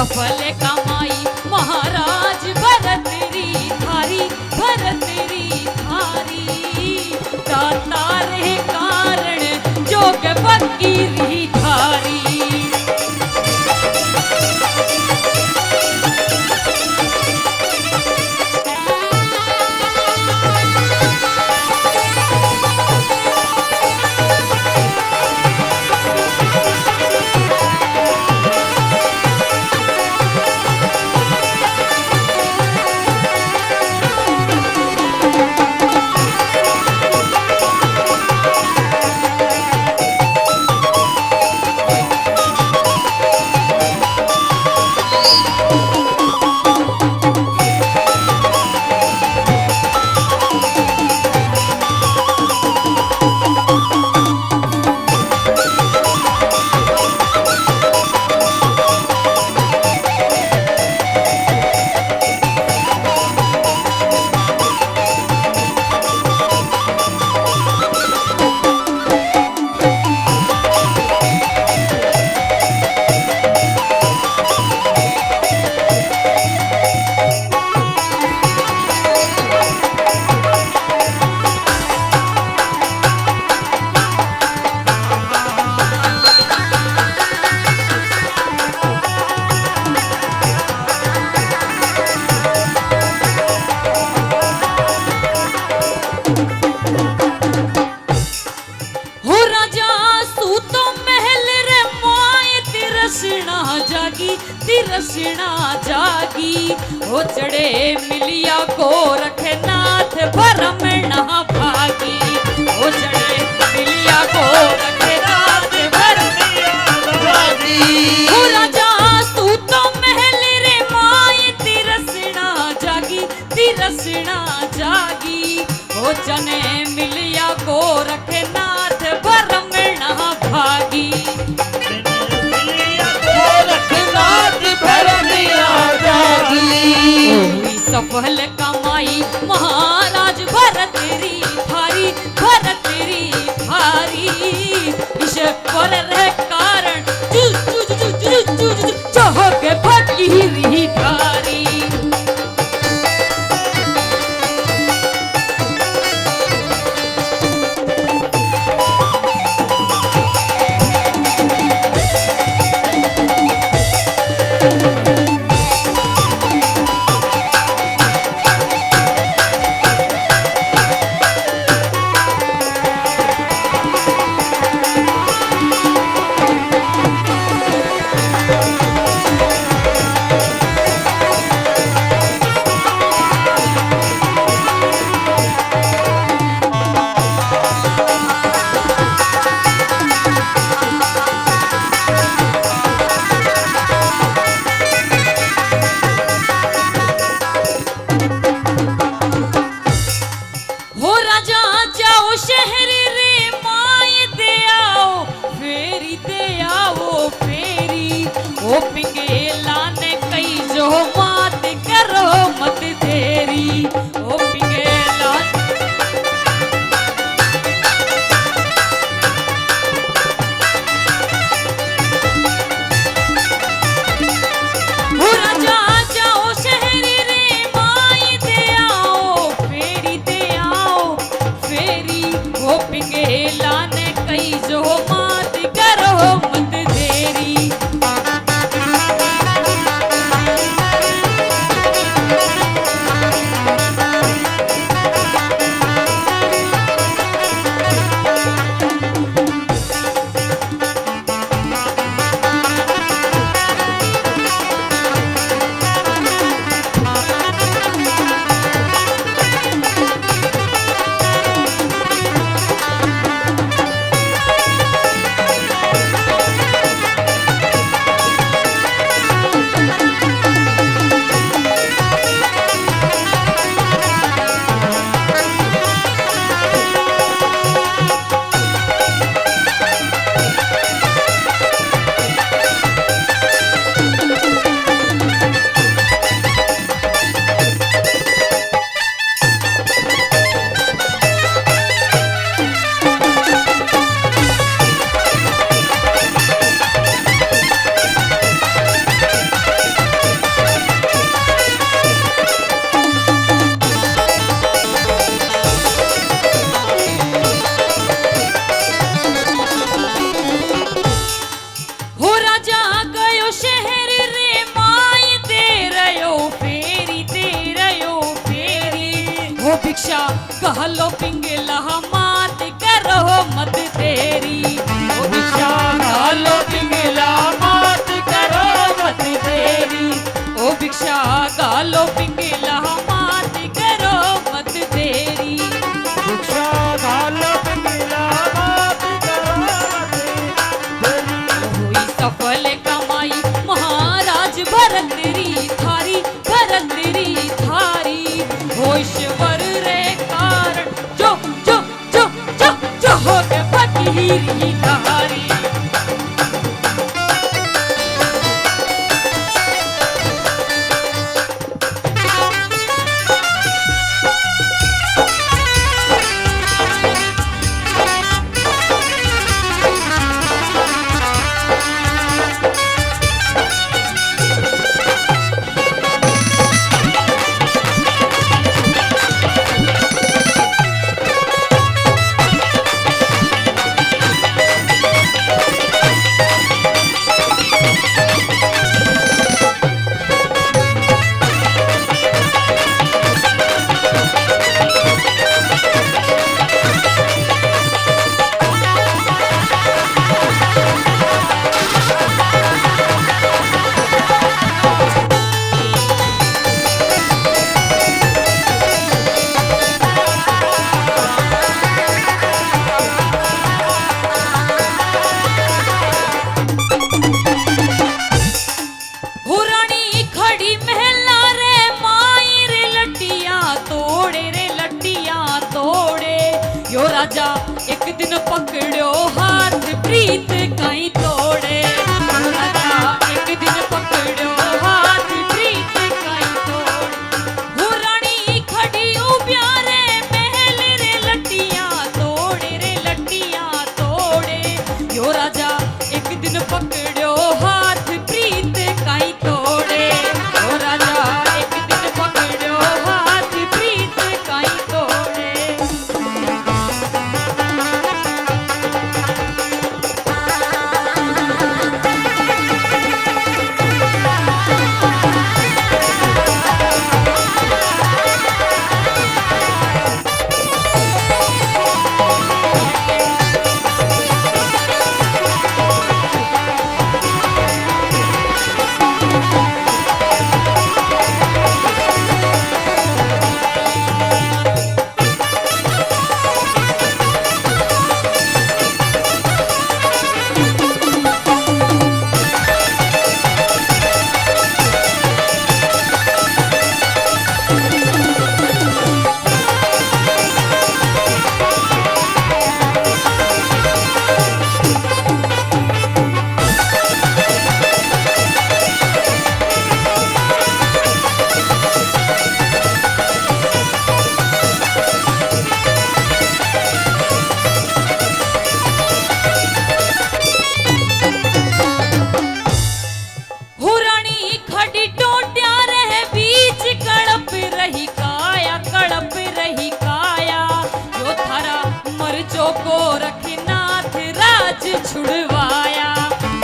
सफल कमाई महाराज भरत री थारी, भरत री थारी। दाता रे कारण जोग फकीरी थारी। तिरसना जागी हो चढ़े मिलिया को रखे नाथ भरम ना भागी। हो चढ़े मिलिया को रखे नाथ भरम ना भागी। हो राजा तू तो महल रे माए तिरसना जागी, तिरसना जागी हो चने मिलिया को रखे नाथ भरम ना भागी। सफल कमाई महाराज भरत री थारी, भरत री थारी। ईश्वर रे कारण जोग फकीरी थारी। भिक्षा कहलो पिंगला मात करो मत तेरी। ओ भिक्षा कहलो पिंगला मात करो मत तेरी। ओ भिक्षा कहलो पिंगला मात करो मत तेरी। भिक्षा घालो पिंगला मात करो मत तेरी। हुई सफल कमाई महाराज भरत री थारी, भरत री थारी। हो ईश्वर रे कारण जो जो जो जो जो हो गए फकीरी थारी। हुरानी खड़ी महला रे माई रे लट्टियां तोड़े रे लट्टियां तोड़े। यो राजा एक दिन पकड़ो हाथ प्रीत कहीं तोड़े। यो राजा एक दिन पकड़ो हाथ प्रीत कहीं तोड़े। हुरानी खड़ी उब्या रे महल रे लट्टियां तोड़े रे लट्टियां तोड़े। यो राजा एक दिन पकड़ो हाथ प्रीत कहीं तोड़े। ओ राजा एक दिन पकड़ो हाथ प्रीत कहीं तोड़े। छुड़वाया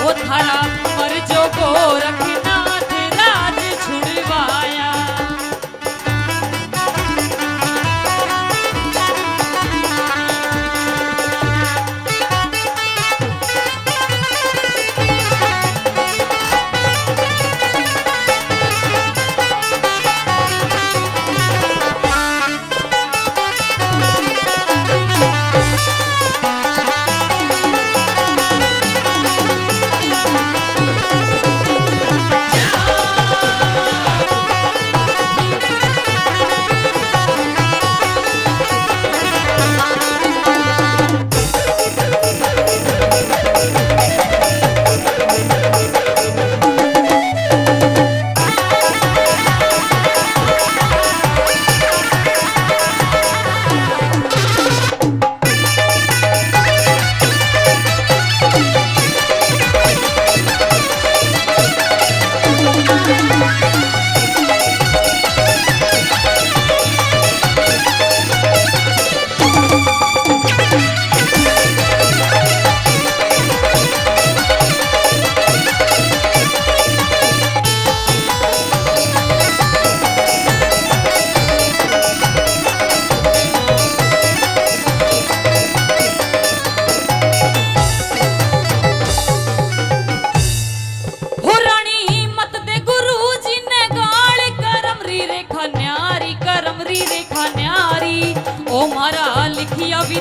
वो थारा मर्जो को रखनाथ राज छुड़वाया।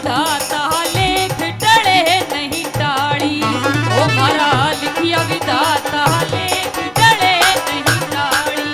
विधाता लेख टले नहीं टाड़ी ओ मारा लिखिया विधाता लेख टले नहीं टाड़ी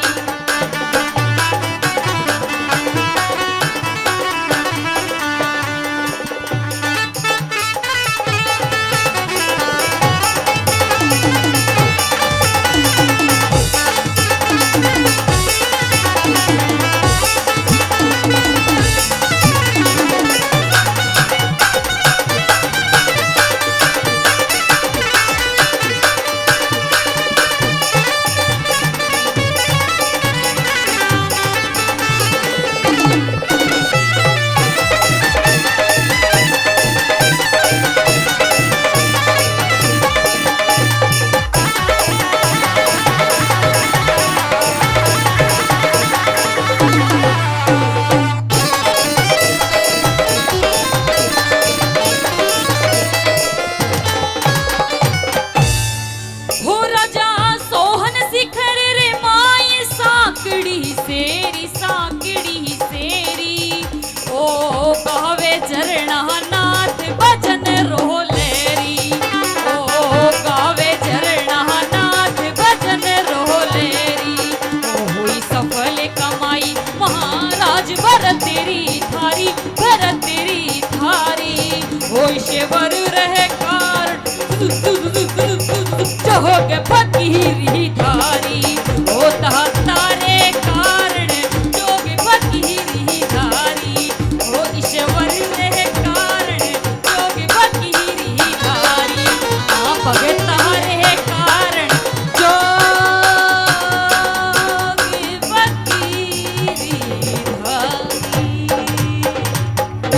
हो राजा सोहन शिखर रे माई साकड़ी सेरी ओ कहवे झरना नाथ भजन रोलेरी ओ कहवे झरना नाथ भजन रोलेरी ओ हुई सफल कमाई महाराज भर तेरी थारी होई शेवर रहे कार चहोगे फकीरी